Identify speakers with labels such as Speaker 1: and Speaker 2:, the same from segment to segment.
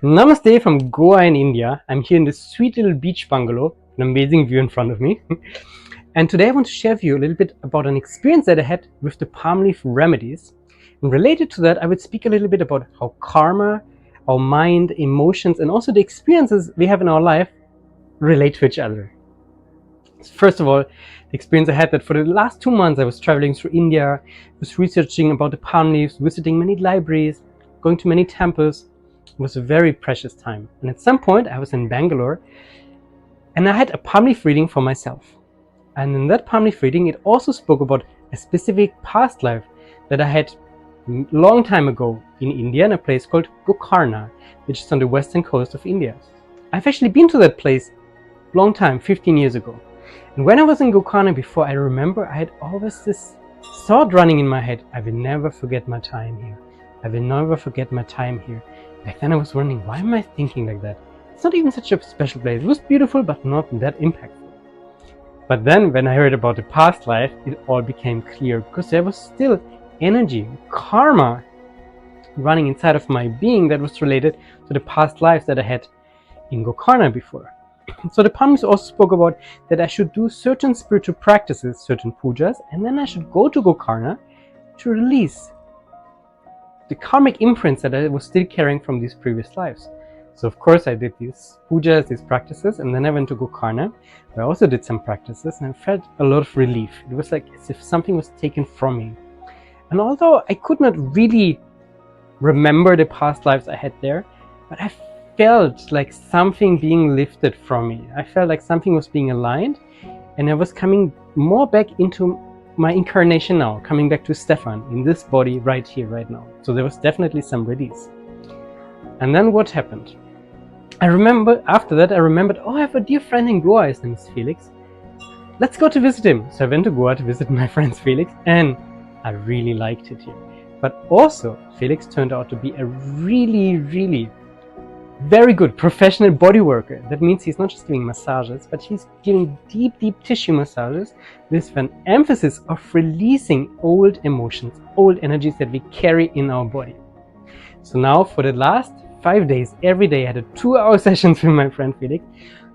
Speaker 1: Namaste from Goa in India. I'm here in this sweet little beach bungalow, an amazing view in front of me. And today I want to share with you a little bit about an experience that I had with the palm leaf remedies. And related to that, I would speak a little bit about how karma, our mind, emotions, and also the experiences we have in our life relate to each other. First of all, the experience I had that for the last 2 months I was traveling through India, was researching about the palm leaves, visiting many libraries, going to many temples. It was a very precious time. And at some point I was in Bangalore and I had a palm leaf reading for myself. And in that palm leaf reading it also spoke about a specific past life that I had a long time ago in India in a place called Gokarna, which is on the western coast of India. I've actually been to that place a long time, 15 years ago. And when I was in Gokarna before, I remember I had always this thought running in my head: I will never forget my time here. I will never forget my time here. Back then I was wondering, why am I thinking like that? It's not even such a special place. It was beautiful, but not that impactful. But then when I heard about the past life, it all became clear, because there was still energy, karma running inside of my being that was related to the past lives that I had in Gokarna before. So the palm leaves also spoke about that I should do certain spiritual practices, certain pujas, and then I should go to Gokarna to release the karmic imprints that I was still carrying from these previous lives. So of course I did these pujas, these practices, and then I went to Gokarna, where I also did some practices, and I felt a lot of relief. It was like as if something was taken from me. And although I could not really remember the past lives I had there, but I felt like something being lifted from me. I felt like something was being aligned, and I was coming more back into my incarnation now, coming back to Stefan in this body right here, right now. So there was definitely some release. And then what happened? I remember, after that I remembered, oh, I have a dear friend in Goa, his name is Felix. Let's go to visit him. So I went to Goa to visit my friend Felix, and I really liked it here. But also, Felix turned out to be a really very good professional body worker. That means he's not just doing massages, but he's giving deep tissue massages with an emphasis of releasing old emotions, old energies that we carry in our body. So now for the last 5 days, every day I had a 2-hour sessions with my friend Felix.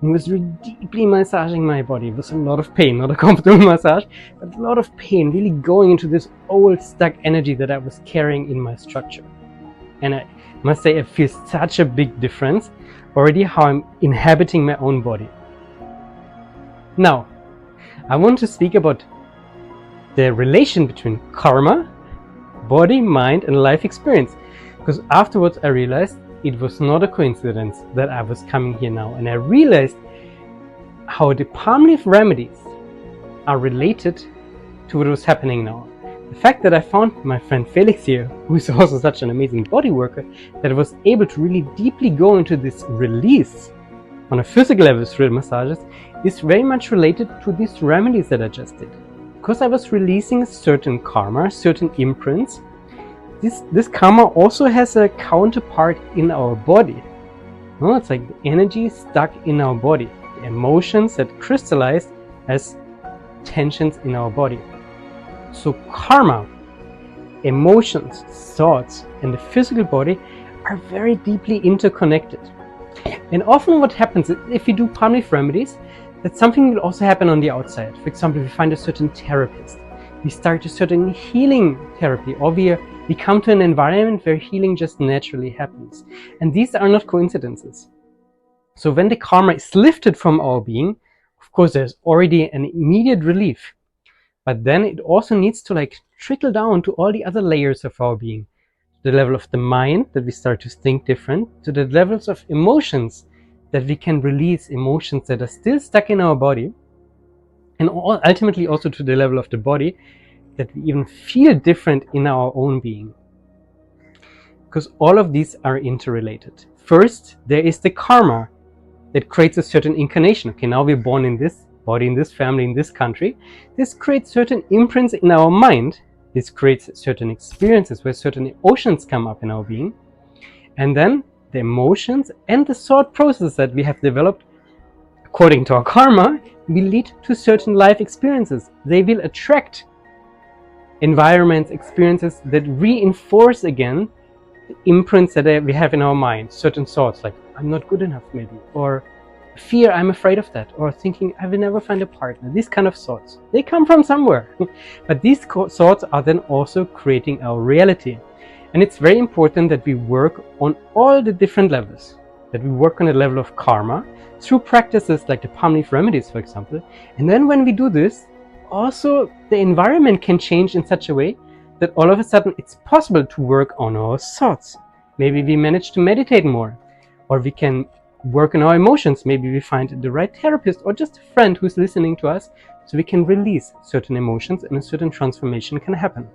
Speaker 1: He was really deeply massaging my body. It was a lot of pain, not a comfortable massage, but a lot of pain, really going into this old stuck energy that I was carrying in my structure. And I must say, I feel such a big difference already how I'm inhabiting my own body. Now, I want to speak about the relation between karma, body, mind, and life experience. Because afterwards I realized it was not a coincidence that I was coming here now. And I realized how the palm leaf remedies are related to what was happening now. The fact that I found my friend Felix here, who is also such an amazing body worker, that was able to really deeply go into this release on a physical level through massages, is very much related to these remedies that I just did. Because I was releasing certain karma, certain imprints, this karma also has a counterpart in our body. No, it's like the energy stuck in our body, the emotions that crystallize as tensions in our body. So karma, emotions, thoughts, and the physical body are very deeply interconnected. And often what happens if you do palm leaf remedies, that something will also happen on the outside. For example, if we find a certain therapist, we start a certain healing therapy, or we come to an environment where healing just naturally happens. And these are not coincidences. So when the karma is lifted from our being, of course there's already an immediate relief. But then it also needs to trickle down to all the other layers of our being. To the level of the mind, that we start to think different, to the levels of emotions, that we can release emotions that are still stuck in our body, and ultimately also to the level of the body, that we even feel different in our own being. Because all of these are interrelated. First, there is the karma that creates a certain incarnation. Okay, now we're born in this body, in this family, in this country. This creates certain imprints in our mind. This creates certain experiences where certain emotions come up in our being. And then the emotions and the thought process that we have developed according to our karma will lead to certain life experiences. They will attract environments, experiences that reinforce again the imprints that we have in our mind, certain thoughts like I'm not good enough maybe, or fear, I'm afraid of that, or thinking I will never find a partner. These kind of thoughts, they come from somewhere. But these thoughts are then also creating our reality. And it's very important that we work on all the different levels, that we work on the level of karma through practices like the palm leaf remedies, for example. And then when we do this, also the environment can change in such a way that all of a sudden it's possible to work on our thoughts. Maybe we manage to meditate more, or we can work on our emotions. Maybe we find the right therapist or just a friend who's listening to us, so we can release certain emotions and a certain transformation can happen.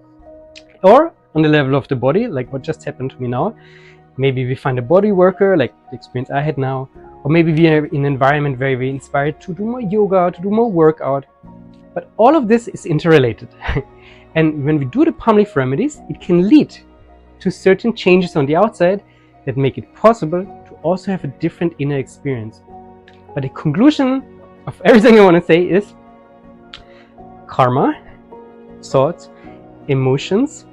Speaker 1: Or on the level of the body, like what just happened to me now, maybe we find a body worker, like the experience I had now, or maybe we are in an environment where we're inspired to do more yoga, to do more workout. But all of this is interrelated. And when we do the palm leaf remedies, it can lead to certain changes on the outside that make it possible to also have a different inner experience. But the conclusion of everything I want to say is karma, thoughts, emotions,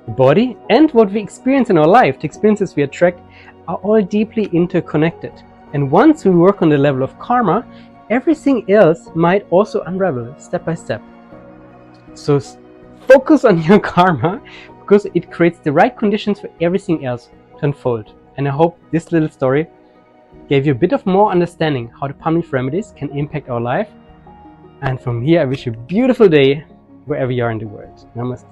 Speaker 1: body, and what we experience in our life, the experiences we attract, are all deeply interconnected. And once we work on the level of karma, everything else might also unravel step by step. So focus on your karma, because it creates the right conditions for everything else to unfold. And I hope this little story gave you a bit of more understanding how the palm leaf remedies can impact our life. And from here, I wish you a beautiful day wherever you are in the world. Namaste.